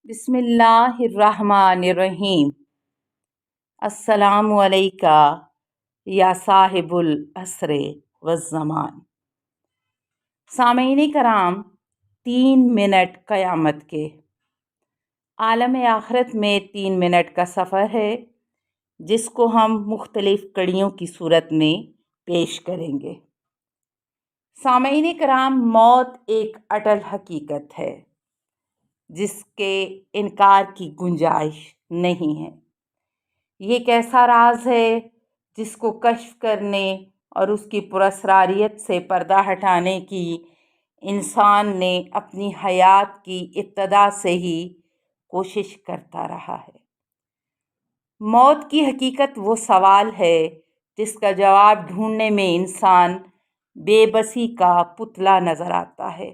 بسم اللہ الرحمن الرحیم۔ السلام علیکہ یا صاحب العصر والزمان۔ سامعین کرام، 3 منٹ قیامت کے عالم آخرت میں 3 منٹ کا سفر ہے، جس کو ہم مختلف کڑیوں کی صورت میں پیش کریں گے۔ سامعین کرام، موت ایک اٹل حقیقت ہے جس کے انکار کی گنجائش نہیں ہے۔ یہ ایک ایسا راز ہے جس کو کشف کرنے اور اس کی پراسراریت سے پردہ ہٹانے کی انسان نے اپنی حیات کی ابتدا سے ہی کوشش کرتا رہا ہے۔ موت کی حقیقت وہ سوال ہے جس کا جواب ڈھونڈنے میں انسان بے بسی کا پتلا نظر آتا ہے،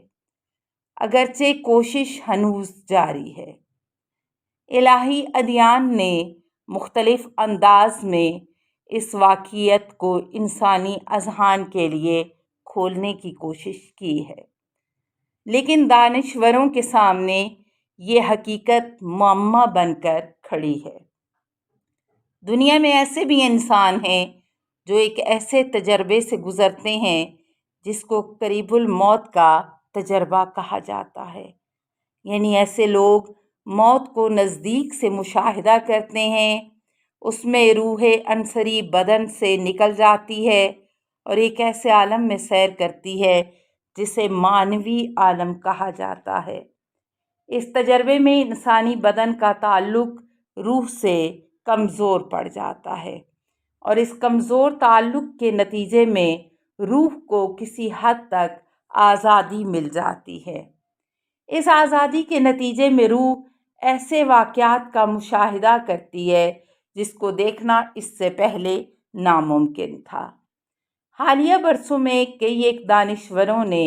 اگرچہ کوشش ہنوز جاری ہے۔ الہی ادیان نے مختلف انداز میں اس واقعیت کو انسانی اذہان کے لیے کھولنے کی کوشش کی ہے، لیکن دانشوروں کے سامنے یہ حقیقت معمہ بن کر کھڑی ہے۔ دنیا میں ایسے بھی انسان ہیں جو ایک ایسے تجربے سے گزرتے ہیں جس کو قریب الموت کا تجربہ کہا جاتا ہے، یعنی ایسے لوگ موت کو نزدیک سے مشاہدہ کرتے ہیں، اس میں روح انصری بدن سے نکل جاتی ہے اور ایک ایسے عالم میں سیر کرتی ہے جسے معنوی عالم کہا جاتا ہے۔ اس تجربے میں انسانی بدن کا تعلق روح سے کمزور پڑ جاتا ہے، اور اس کمزور تعلق کے نتیجے میں روح کو کسی حد تک آزادی مل جاتی ہے۔ اس آزادی کے نتیجے میں روح ایسے واقعات کا مشاہدہ کرتی ہے جس کو دیکھنا اس سے پہلے ناممکن تھا۔ حالیہ برسوں میں کئی ایک دانشوروں نے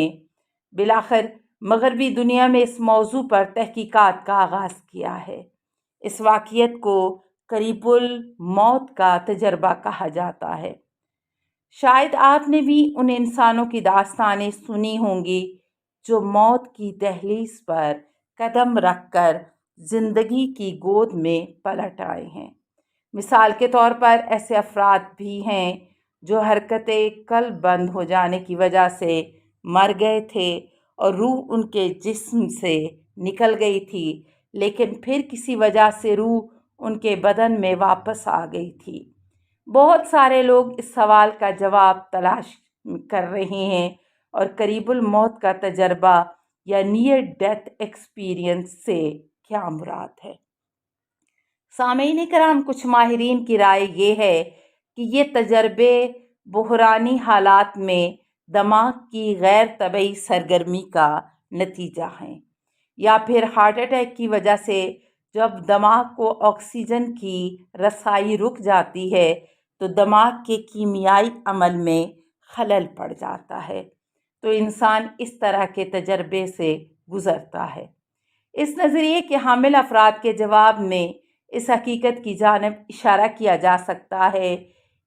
بالآخر مغربی دنیا میں اس موضوع پر تحقیقات کا آغاز کیا ہے۔ اس واقعیت کو قریب الموت کا تجربہ کہا جاتا ہے۔ شاید آپ نے بھی ان انسانوں کی داستانیں سنی ہوں گی جو موت کی دہلیز پر قدم رکھ کر زندگی کی گود میں پلٹ آئے ہیں۔ مثال کے طور پر ایسے افراد بھی ہیں جو حرکت قلب بند ہو جانے کی وجہ سے مر گئے تھے اور روح ان کے جسم سے نکل گئی تھی، لیکن پھر کسی وجہ سے روح ان کے بدن میں واپس آ گئی تھی۔ بہت سارے لوگ اس سوال کا جواب تلاش کر رہے ہیں اور قریب الموت کا تجربہ یا نیئر ڈیتھ ایکسپیرینس سے کیا مراد ہے۔ سامعین کرام، کچھ ماہرین کی رائے یہ ہے کہ یہ تجربے بحرانی حالات میں دماغ کی غیر طبعی سرگرمی کا نتیجہ ہیں، یا پھر ہارٹ اٹیک کی وجہ سے جب دماغ کو آکسیجن کی رسائی رک جاتی ہے تو دماغ کے کیمیائی عمل میں خلل پڑ جاتا ہے، تو انسان اس طرح کے تجربے سے گزرتا ہے۔ اس نظریے کے حامل افراد کے جواب میں اس حقیقت کی جانب اشارہ کیا جا سکتا ہے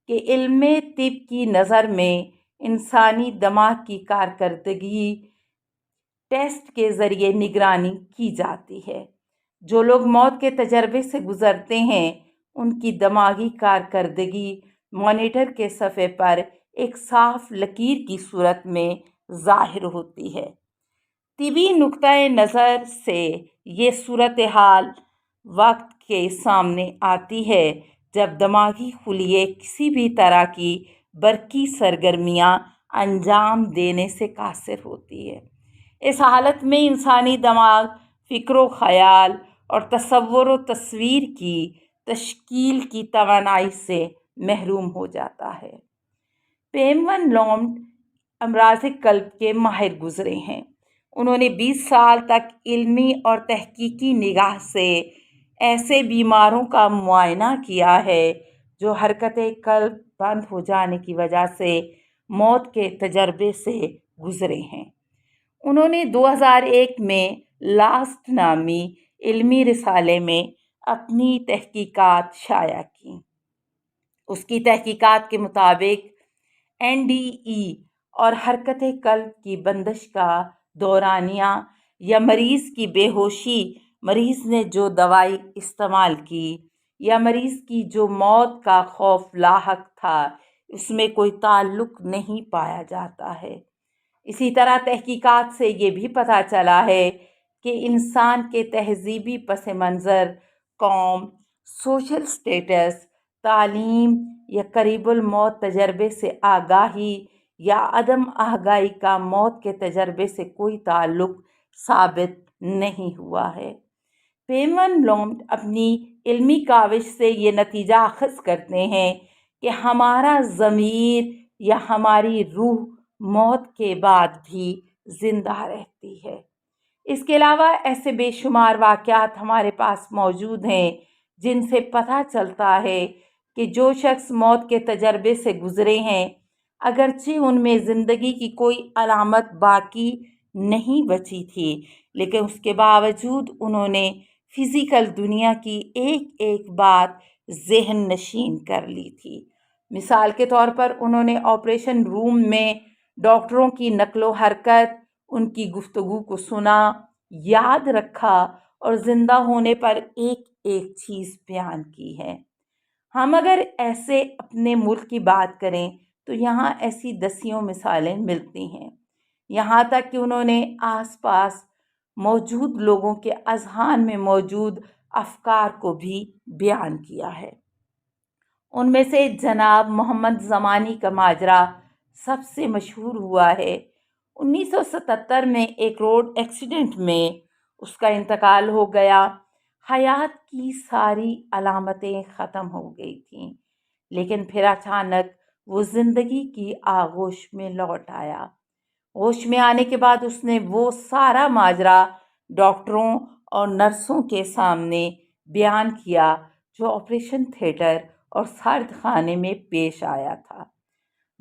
کہ علم طب کی نظر میں انسانی دماغ کی کارکردگی ٹیسٹ کے ذریعے نگرانی کی جاتی ہے۔ جو لوگ موت کے تجربے سے گزرتے ہیں ان کی دماغی کارکردگی مانیٹر کے صفحے پر ایک صاف لکیر کی صورت میں ظاہر ہوتی ہے۔ طبی نقطۂ نظر سے یہ صورتحال وقت کے سامنے آتی ہے جب دماغی خلیے کسی بھی طرح کی برقی سرگرمیاں انجام دینے سے قاصر ہوتی ہے۔ اس حالت میں انسانی دماغ فکر و خیال اور تصور و تصویر کی تشکیل کی توانائی سے محروم ہو جاتا ہے۔ پیم ون لومڈ امراض قلب کے ماہر گزرے ہیں۔ انہوں نے 20 سال تک علمی اور تحقیقی نگاہ سے ایسے بیماروں کا معائنہ کیا ہے جو حرکت قلب بند ہو جانے کی وجہ سے موت کے تجربے سے گزرے ہیں۔ انہوں نے 2001 میں لاسٹ نامی علمی رسالے میں اپنی تحقیقات شائع کیں۔ اس کی تحقیقات کے مطابق NDE اور حرکت قلب کی بندش کا دورانیہ یا مریض کی بے ہوشی مریض نے جو دوائی استعمال کی یا مریض کی جو موت کا خوف لاحق تھا، اس میں کوئی تعلق نہیں پایا جاتا ہے۔ اسی طرح تحقیقات سے یہ بھی پتہ چلا ہے کہ انسان کے تہذیبی پس منظر، قوم، سوشل سٹیٹس، تعلیم یا قریب الموت تجربے سے آگاہی یا عدم آگاہی کا موت کے تجربے سے کوئی تعلق ثابت نہیں ہوا ہے۔ پیمن لومڈ اپنی علمی کاوش سے یہ نتیجہ اخذ کرتے ہیں کہ ہمارا ضمیر یا ہماری روح موت کے بعد بھی زندہ رہتی ہے۔ اس کے علاوہ ایسے بے شمار واقعات ہمارے پاس موجود ہیں جن سے پتہ چلتا ہے کہ جو شخص موت کے تجربے سے گزرے ہیں، اگرچہ ان میں زندگی کی کوئی علامت باقی نہیں بچی تھی، لیکن اس کے باوجود انہوں نے فزیکل دنیا کی ایک ایک بات ذہن نشین کر لی تھی۔ مثال کے طور پر انہوں نے آپریشن روم میں ڈاکٹروں کی نقل و حرکت، ان کی گفتگو کو سنا، یاد رکھا اور زندہ ہونے پر ایک ایک چیز بیان کی ہے۔ ہم اگر ایسے اپنے ملک کی بات کریں تو یہاں ایسی دسیوں مثالیں ملتی ہیں، یہاں تک کہ انہوں نے آس پاس موجود لوگوں کے اذہان میں موجود افکار کو بھی بیان کیا ہے۔ ان میں سے جناب محمد زمانی کا ماجرا سب سے مشہور ہوا ہے۔ 1977 میں ایک روڈ ایکسیڈنٹ میں اس کا انتقال ہو گیا۔ حیات کی ساری علامتیں ختم ہو گئی تھیں، لیکن پھر اچانک وہ زندگی کی آغوش میں لوٹ آیا۔ ہوش میں آنے کے بعد اس نے وہ سارا ماجرا ڈاکٹروں اور نرسوں کے سامنے بیان کیا جو آپریشن تھیٹر اور سرد خانے میں پیش آیا تھا۔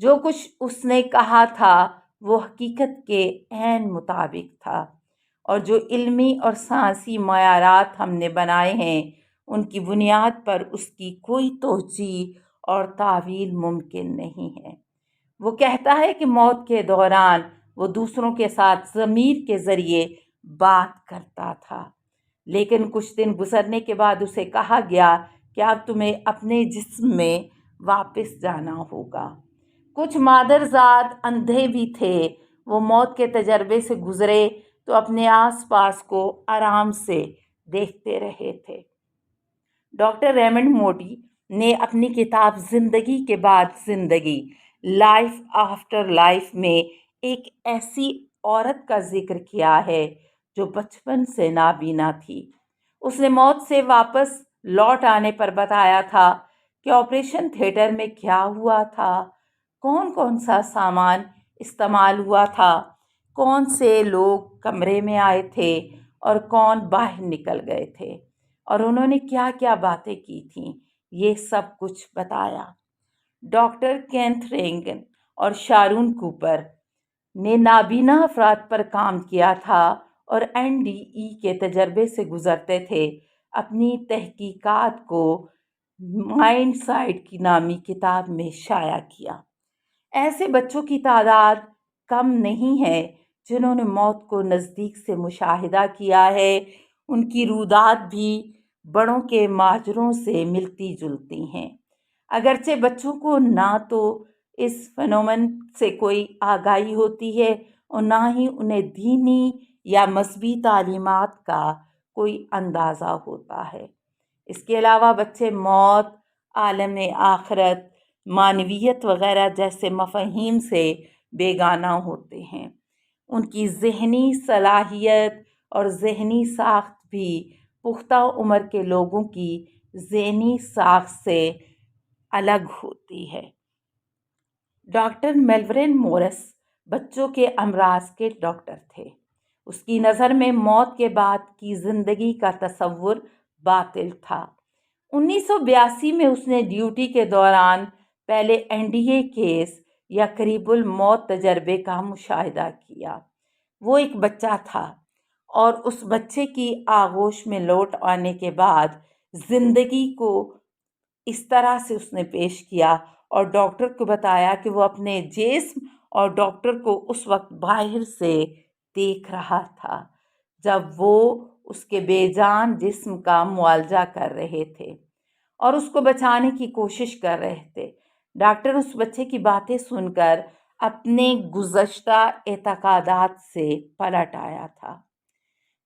جو کچھ اس نے کہا تھا وہ حقیقت کے عین مطابق تھا، اور جو علمی اور سائنسی معیارات ہم نے بنائے ہیں ان کی بنیاد پر اس کی کوئی توجیہ اور تعویل ممکن نہیں ہے۔ وہ کہتا ہے کہ موت کے دوران وہ دوسروں کے ساتھ ضمیر کے ذریعے بات کرتا تھا، لیکن کچھ دن گزرنے کے بعد اسے کہا گیا کہ اب تمہیں اپنے جسم میں واپس جانا ہوگا۔ کچھ مادرزاد اندھے بھی تھے، وہ موت کے تجربے سے گزرے تو اپنے آس پاس کو آرام سے دیکھتے رہے تھے۔ ڈاکٹر ریمنڈ موڈی نے اپنی کتاب زندگی کے بعد زندگی، لائف آفٹر لائف میں ایک ایسی عورت کا ذکر کیا ہے جو بچپن سے نابینا تھی۔ اس نے موت سے واپس لوٹ آنے پر بتایا تھا کہ آپریشن تھیٹر میں کیا ہوا تھا، کون کون سا سامان استعمال ہوا تھا، کون سے لوگ کمرے میں آئے تھے اور کون باہر نکل گئے تھے، اور انہوں نے کیا کیا باتیں کی تھیں، یہ سب کچھ بتایا۔ ڈاکٹر کینتھ رینگن اور شارون کوپر نے نابینا افراد پر کام کیا تھا اور NDE کے تجربے سے گزرتے تھے۔ اپنی تحقیقات کو مائنڈ سائٹ کی نامی کتاب میں شائع کیا۔ ایسے بچوں کی تعداد کم نہیں ہے جنہوں نے موت کو نزدیک سے مشاہدہ کیا ہے۔ ان کی رویداد بھی بڑوں کے ماجروں سے ملتی جلتی ہیں۔ اگرچہ بچوں کو نہ تو اس فنومن سے کوئی آگاہی ہوتی ہے اور نہ ہی انہیں دینی یا مذہبی تعلیمات کا کوئی اندازہ ہوتا ہے۔ اس کے علاوہ بچے موت، عالم آخرت، معنویت وغیرہ جیسے مفاہیم سے بیگانہ ہوتے ہیں۔ ان کی ذہنی صلاحیت اور ذہنی ساخت بھی پختہ عمر کے لوگوں کی ذہنی ساخت سے الگ ہوتی ہے۔ ڈاکٹر میلورین مورس بچوں کے امراض کے ڈاکٹر تھے۔ اس کی نظر میں موت کے بعد کی زندگی کا تصور باطل تھا۔ 1982 میں اس نے ڈیوٹی کے دوران پہلے NDA کیس یا قریب الموت تجربے کا مشاہدہ کیا۔ وہ ایک بچہ تھا اور اس بچے کی آغوش میں لوٹ آنے کے بعد زندگی کو اس طرح سے اس نے پیش کیا اور ڈاکٹر کو بتایا کہ وہ اپنے جسم اور ڈاکٹر کو اس وقت باہر سے دیکھ رہا تھا جب وہ اس کے بے جان جسم کا معالجہ کر رہے تھے اور اس کو بچانے کی کوشش کر رہے تھے۔ ڈاکٹر اس بچے کی باتیں سن کر اپنے گزشتہ اعتقادات سے پلٹ آیا تھا۔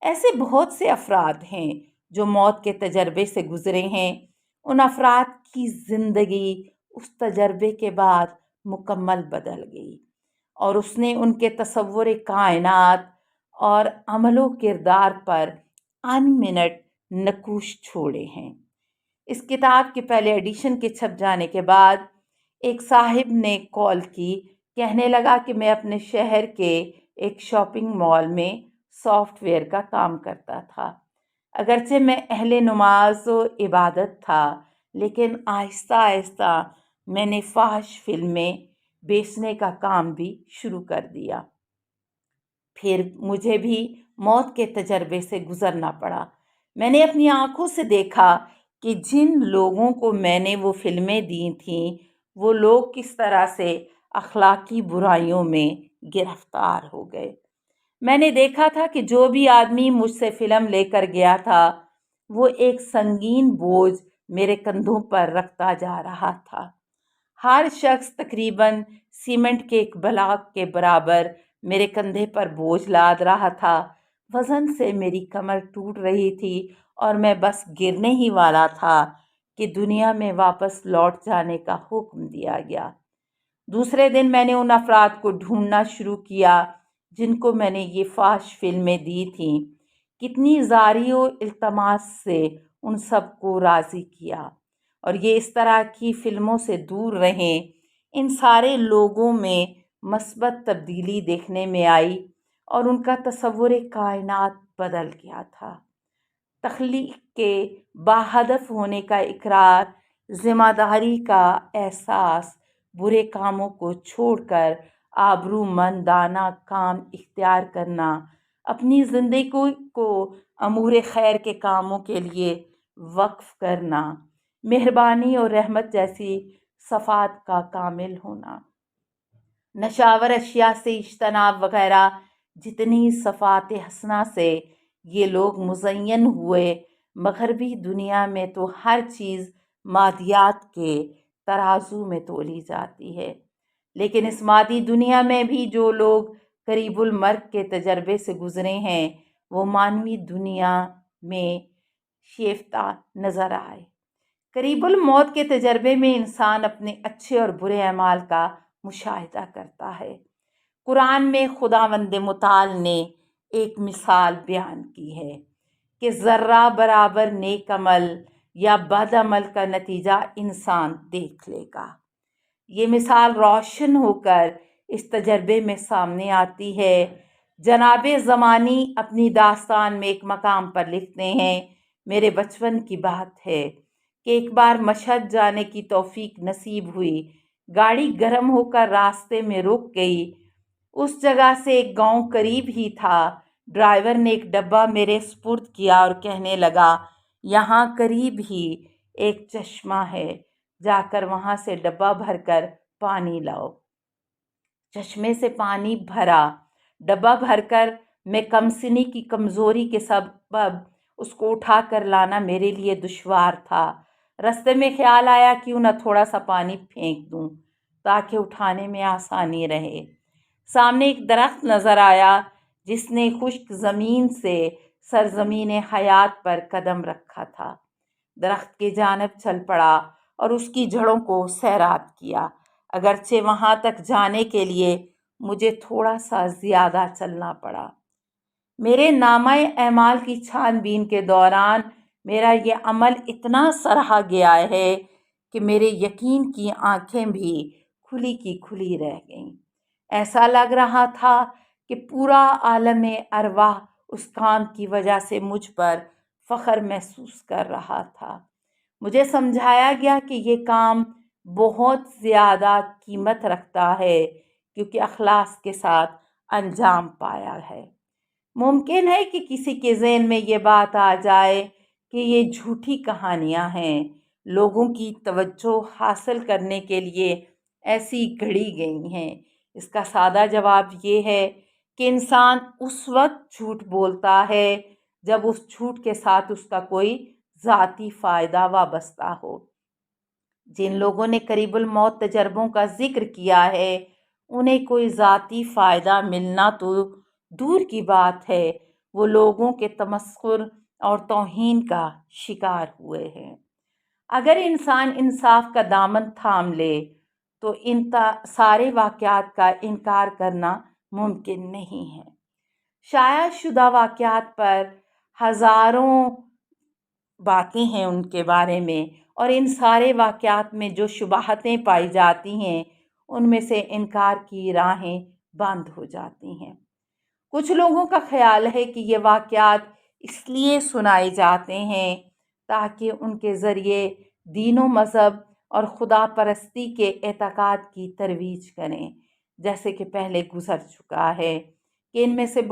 ایسے بہت سے افراد ہیں جو موت کے تجربے سے گزرے ہیں۔ ان افراد کی زندگی اس تجربے کے بعد مکمل بدل گئی اور اس نے ان کے تصور کائنات اور عمل و کردار پر منٹ نقوش چھوڑے ہیں۔ اس کتاب کے پہلے ایڈیشن کے چھپ جانے کے بعد ایک صاحب نے کال کی، کہنے لگا کہ میں اپنے شہر کے ایک شاپنگ مال میں سافٹ ویئر کا کام کرتا تھا۔ اگرچہ میں اہل نماز و عبادت تھا، لیکن آہستہ آہستہ میں نے فحش فلمیں بیچنے کا کام بھی شروع کر دیا۔ پھر مجھے بھی موت کے تجربے سے گزرنا پڑا۔ میں نے اپنی آنکھوں سے دیکھا کہ جن لوگوں کو میں نے وہ فلمیں دی تھیں، وہ لوگ کس طرح سے اخلاقی برائیوں میں گرفتار ہو گئے۔ میں نے دیکھا تھا کہ جو بھی آدمی مجھ سے فلم لے کر گیا تھا، وہ ایک سنگین بوجھ میرے کندھوں پر رکھتا جا رہا تھا۔ ہر شخص تقریباً سیمنٹ کے ایک بلاک کے برابر میرے کندھے پر بوجھ لاد رہا تھا۔ وزن سے میری کمر ٹوٹ رہی تھی اور میں بس گرنے ہی والا تھا کہ دنیا میں واپس لوٹ جانے کا حکم دیا گیا۔ دوسرے دن میں نے ان افراد کو ڈھونڈنا شروع کیا جن کو میں نے یہ فحش فلمیں دی تھیں۔ کتنی زاری و التماس سے ان سب کو راضی کیا اور یہ اس طرح کی فلموں سے دور رہیں۔ ان سارے لوگوں میں مثبت تبدیلی دیکھنے میں آئی اور ان کا تصور کائنات بدل گیا تھا۔ تخلیق کے باہدف ہونے کا اقرار، ذمہ داری کا احساس، برے کاموں کو چھوڑ کر آبرومندانہ کام اختیار کرنا، اپنی زندگی کو امور خیر کے کاموں کے لیے وقف کرنا، مہربانی اور رحمت جیسی صفات کا کامل ہونا، نشاور اشیاء سے اجتناب وغیرہ جتنی صفات حسنہ سے یہ لوگ مزین ہوئے، مغربی دنیا میں تو ہر چیز مادیات کے ترازو میں تولی جاتی ہے، لیکن اس مادی دنیا میں بھی جو لوگ قریب المرگ کے تجربے سے گزرے ہیں، وہ مانوی دنیا میں شیفتہ نظر آئے۔ قریب الموت کے تجربے میں انسان اپنے اچھے اور برے اعمال کا مشاہدہ کرتا ہے۔ قرآن میں خداوند متعال نے ایک مثال بیان کی ہے کہ ذرہ برابر نیک عمل یا بد عمل کا نتیجہ انسان دیکھ لے گا۔ یہ مثال روشن ہو کر اس تجربے میں سامنے آتی ہے۔ جناب زمانی اپنی داستان میں ایک مقام پر لکھتے ہیں، میرے بچپن کی بات ہے کہ ایک بار مشہد جانے کی توفیق نصیب ہوئی۔ گاڑی گرم ہو کر راستے میں رک گئی۔ اس جگہ سے ایک گاؤں قریب ہی تھا۔ ڈرائیور نے ایک ڈبہ میرے سپرد کیا اور کہنے لگا، یہاں قریب ہی ایک چشمہ ہے، جا کر وہاں سے ڈبہ بھر کر پانی لاؤ۔ چشمے سے پانی بھرا، ڈبہ بھر کر میں کمسنی کی کمزوری کے سبب اس کو اٹھا کر لانا میرے لیے دشوار تھا۔ رستے میں خیال آیا کیوں نہ تھوڑا سا پانی پھینک دوں تاکہ اٹھانے میں آسانی رہے۔ سامنے ایک درخت نظر آیا جس نے خشک زمین سے سرزمین حیات پر قدم رکھا تھا۔ درخت کے جانب چل پڑا اور اس کی جڑوں کو سیراب کیا، اگرچہ وہاں تک جانے کے لیے مجھے تھوڑا سا زیادہ چلنا پڑا۔ میرے نامہ اعمال کی چھان بین کے دوران میرا یہ عمل اتنا سراہا گیا ہے کہ میرے یقین کی آنکھیں بھی کھلی کی کھلی رہ گئیں۔ ایسا لگ رہا تھا کہ پورا عالم ارواح اس کام کی وجہ سے مجھ پر فخر محسوس کر رہا تھا۔ مجھے سمجھایا گیا کہ یہ کام بہت زیادہ قیمت رکھتا ہے کیونکہ اخلاص کے ساتھ انجام پایا ہے۔ ممکن ہے کہ کسی کے ذہن میں یہ بات آ جائے کہ یہ جھوٹی کہانیاں ہیں، لوگوں کی توجہ حاصل کرنے کے لیے ایسی گھڑی گئی ہیں۔ اس کا سادہ جواب یہ ہے کہ انسان اس وقت جھوٹ بولتا ہے جب اس جھوٹ کے ساتھ اس کا کوئی ذاتی فائدہ وابستہ ہو۔ جن لوگوں نے قریب الموت تجربوں کا ذکر کیا ہے انہیں کوئی ذاتی فائدہ ملنا تو دور کی بات ہے، وہ لوگوں کے تمسخر اور توہین کا شکار ہوئے ہیں۔ اگر انسان انصاف کا دامن تھام لے تو ان سارے واقعات کا انکار کرنا ممکن نہیں ہے۔ شائع شدہ واقعات پر ہزاروں باتیں ہیں ان کے بارے میں، اور ان سارے واقعات میں جو شبہتیں پائی جاتی ہیں ان میں سے انکار کی راہیں بند ہو جاتی ہیں۔ کچھ لوگوں کا خیال ہے کہ یہ واقعات اس لیے سنائے جاتے ہیں تاکہ ان کے ذریعے دین و مذہب اور خدا پرستی کے اعتقاد کی ترویج کریں، جیسے کہ پہلے گزر چکا ہے کہ ان میں سے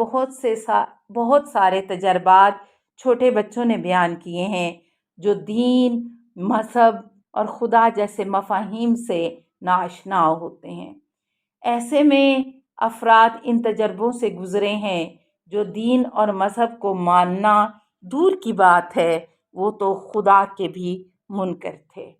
بہت سارے تجربات چھوٹے بچوں نے بیان کیے ہیں جو دین، مذہب اور خدا جیسے مفاہیم سے ناآشنا ہوتے ہیں۔ ایسے میں افراد ان تجربوں سے گزرے ہیں جو دین اور مذہب کو ماننا دور کی بات ہے، وہ تو خدا کے بھی منکر تھے۔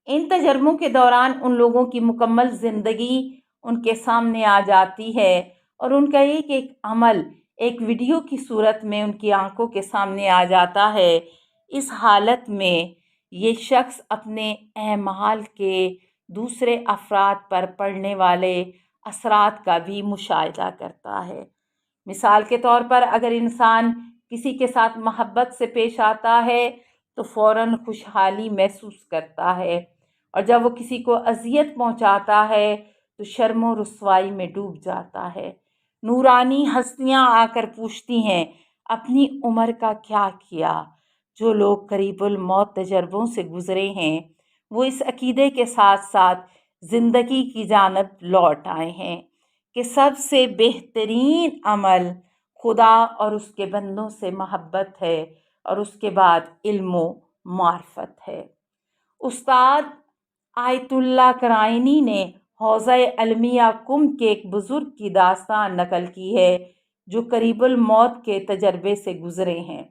ان تجربوں کے دوران ان لوگوں کی مکمل زندگی ان کے سامنے آ جاتی ہے اور ان کا ایک ایک عمل ایک ویڈیو کی صورت میں ان کی آنکھوں کے سامنے آ جاتا ہے۔ اس حالت میں یہ شخص اپنے اعمال کے دوسرے افراد پر پڑنے والے اثرات کا بھی مشاہدہ کرتا ہے۔ مثال کے طور پر اگر انسان کسی کے ساتھ محبت سے پیش آتا ہے تو فوراً خوشحالی محسوس کرتا ہے، اور جب وہ کسی کو اذیت پہنچاتا ہے تو شرم و رسوائی میں ڈوب جاتا ہے۔ نورانی ہستیاں آ کر پوچھتی ہیں اپنی عمر کا کیا کیا؟ جو لوگ قریب الموت تجربوں سے گزرے ہیں وہ اس عقیدے کے ساتھ ساتھ زندگی کی جانب لوٹ آئے ہیں کہ سب سے بہترین عمل خدا اور اس کے بندوں سے محبت ہے اور اس کے بعد علم و معرفت ہے۔ استاد آیت اللہ کرائنی نے حوزہ علمیہ کم کے ایک بزرگ کی داستان نقل کی ہے جو قریب الموت کے تجربے سے گزرے ہیں۔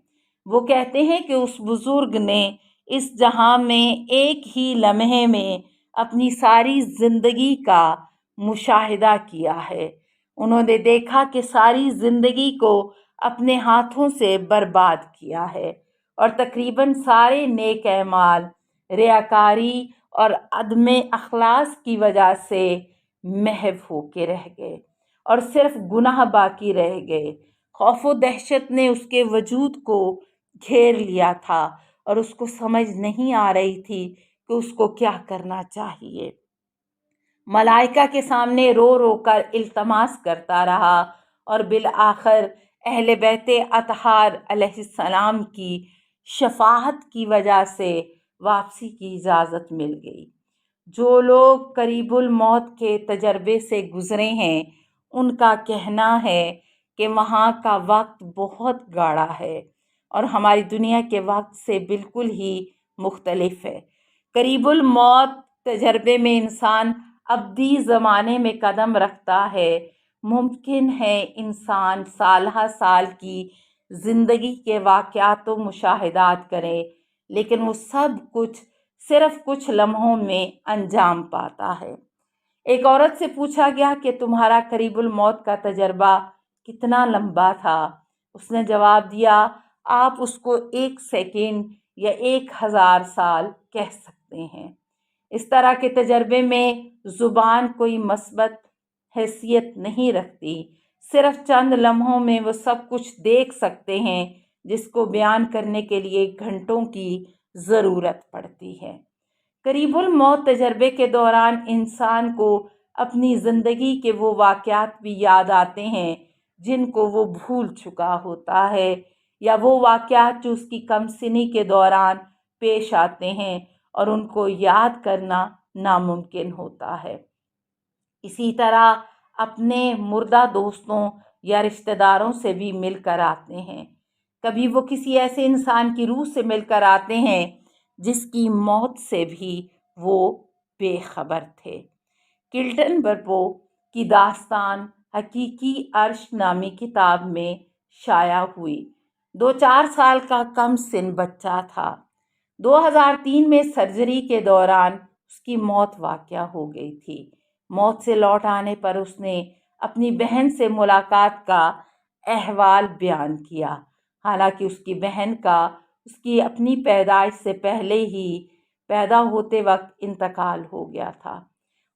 وہ کہتے ہیں کہ اس بزرگ نے اس جہاں میں ایک ہی لمحے میں اپنی ساری زندگی کا مشاہدہ کیا ہے۔ انہوں نے دیکھا کہ ساری زندگی کو اپنے ہاتھوں سے برباد کیا ہے اور تقریباً سارے نیک اعمال ریاکاری اور عدم اخلاص کی وجہ سے محو ہو کے رہ گئے اور صرف گناہ باقی رہ گئے۔ خوف و دہشت نے اس کے وجود کو گھیر لیا تھا اور اس کو سمجھ نہیں آ رہی تھی کہ اس کو کیا کرنا چاہیے۔ ملائکہ کے سامنے رو رو کر التماس کرتا رہا اور بالآخر اہل بیت اطہار علیہ السلام کی شفاعت کی وجہ سے واپسی کی اجازت مل گئی۔ جو لوگ قریب الموت کے تجربے سے گزرے ہیں ان کا کہنا ہے کہ وہاں کا وقت بہت گاڑا ہے اور ہماری دنیا کے وقت سے بالکل ہی مختلف ہے۔ قریب الموت تجربے میں انسان ابدی زمانے میں قدم رکھتا ہے۔ ممکن ہے انسان سالہ سال کی زندگی کے واقعات و مشاہدات کرے، لیکن وہ سب کچھ صرف کچھ لمحوں میں انجام پاتا ہے۔ ایک عورت سے پوچھا گیا کہ تمہارا قریب الموت کا تجربہ کتنا لمبا تھا؟ اس نے جواب دیا، آپ اس کو 1 سیکنڈ یا 1000 سال کہہ سکتے ہیں۔ اس طرح کے تجربے میں زبان کوئی مثبت حیثیت نہیں رکھتی، صرف چند لمحوں میں وہ سب کچھ دیکھ سکتے ہیں جس کو بیان کرنے کے لیے گھنٹوں کی ضرورت پڑتی ہے۔ قریب الموت تجربے کے دوران انسان کو اپنی زندگی کے وہ واقعات بھی یاد آتے ہیں جن کو وہ بھول چکا ہوتا ہے، یا وہ واقعات جو اس کی کم سنی کے دوران پیش آتے ہیں اور ان کو یاد کرنا ناممکن ہوتا ہے۔ اسی طرح اپنے مردہ دوستوں یا رشتہ داروں سے بھی مل کر آتے ہیں۔ کبھی وہ کسی ایسے انسان کی روح سے مل کر آتے ہیں جس کی موت سے بھی وہ بے خبر تھے۔ کلٹن برپو کی داستان حقیقی عرش نامی کتاب میں شائع ہوئی۔ 2-4 سال کا کم سن بچہ تھا۔ 2003 میں سرجری کے دوران اس کی موت واقع ہو گئی تھی۔ موت سے لوٹ آنے پر اس نے اپنی بہن سے ملاقات کا احوال بیان کیا، حالانکہ اس کی بہن کا اس کی اپنی پیدائش سے پہلے ہی پیدا ہوتے وقت انتقال ہو گیا تھا۔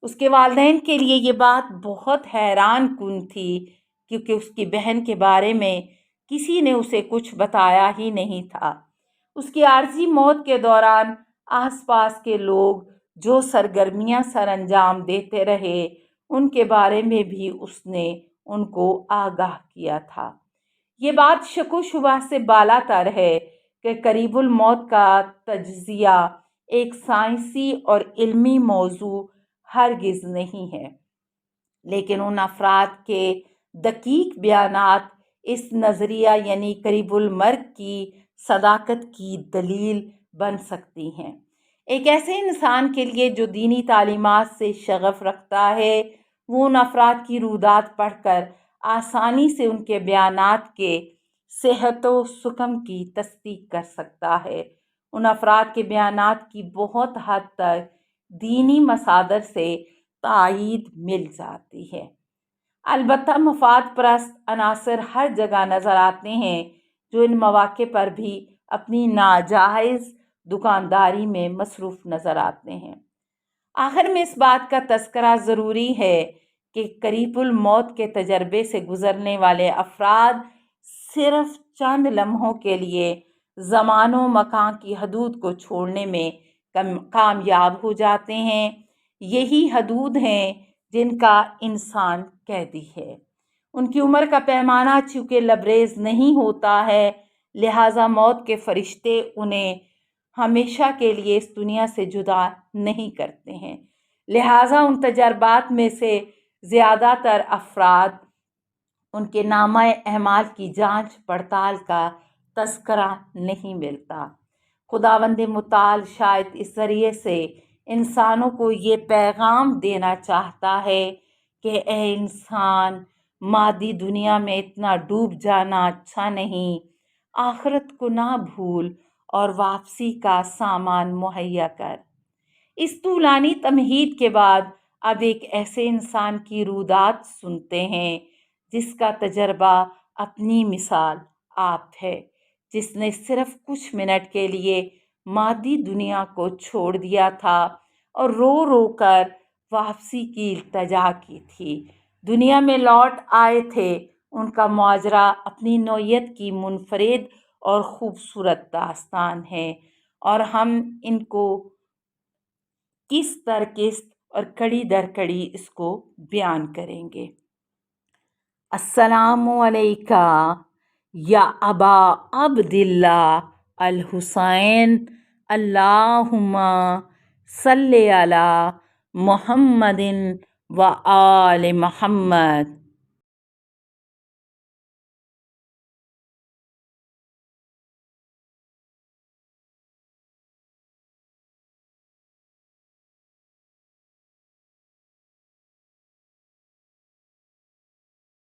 اس کے والدین کے لیے یہ بات بہت حیران کن تھی، کیونکہ اس کی بہن کے بارے میں کسی نے اسے کچھ بتایا ہی نہیں تھا۔ اس کی عارضی موت کے دوران آس پاس کے لوگ جو سرگرمیاں سر انجام دیتے رہے، ان کے بارے میں بھی اس نے ان کو آگاہ کیا تھا۔ یہ بات شک و شبہ سے بالاتر ہے کہ قریب الموت کا تجزیہ ایک سائنسی اور علمی موضوع ہرگز نہیں ہے، لیکن ان افراد کے دقیق بیانات اس نظریہ یعنی قریب المرگ کی صداقت کی دلیل بن سکتی ہیں۔ ایک ایسے انسان کے لیے جو دینی تعلیمات سے شغف رکھتا ہے، وہ ان افراد کی رویداد پڑھ کر آسانی سے ان کے بیانات کے صحت و سقم کی تصدیق کر سکتا ہے۔ ان افراد کے بیانات کی بہت حد تک دینی مصادر سے تائید مل جاتی ہے۔ البتہ مفاد پرست عناصر ہر جگہ نظر آتے ہیں جو ان مواقع پر بھی اپنی ناجائز دکانداری میں مصروف نظر آتے ہیں۔ آخر میں اس بات کا تذکرہ ضروری ہے کہ قریب الموت کے تجربے سے گزرنے والے افراد صرف چند لمحوں کے لیے زمان و مکان کی حدود کو چھوڑنے میں کامیاب ہو جاتے ہیں۔ یہی حدود ہیں جن کا انسان قیدی ہے۔ ان کی عمر کا پیمانہ چونکہ لبریز نہیں ہوتا ہے، لہٰذا موت کے فرشتے انہیں ہمیشہ کے لیے اس دنیا سے جدا نہیں کرتے ہیں۔ لہٰذا ان تجربات میں سے زیادہ تر افراد ان کے نامہ اعمال کی جانچ پڑتال کا تذکرہ نہیں ملتا۔ خداوند متعال شاید اس ذریعے سے انسانوں کو یہ پیغام دینا چاہتا ہے کہ اے انسان، مادی دنیا میں اتنا ڈوب جانا اچھا نہیں، آخرت کو نہ بھول اور واپسی کا سامان مہیا کر۔ اس طولانی تمہید کے بعد اب ایک ایسے انسان کی رویداد سنتے ہیں جس کا تجربہ اپنی مثال آپ ہے، جس نے صرف کچھ منٹ کے لیے مادی دنیا کو چھوڑ دیا تھا اور رو رو کر واپسی کی التجا کی تھی۔ دنیا میں لوٹ آئے تھے۔ ان کا ماجرا اپنی نوعیت کی منفرد اور خوبصورت داستان ہے، اور ہم ان کو قسط در قسط اور کڑی در کڑی اس کو بیان کریں گے۔ السلام علیکہ یا ابا عبداللہ الحسین، اللہم صلی علی محمد و آل محمد۔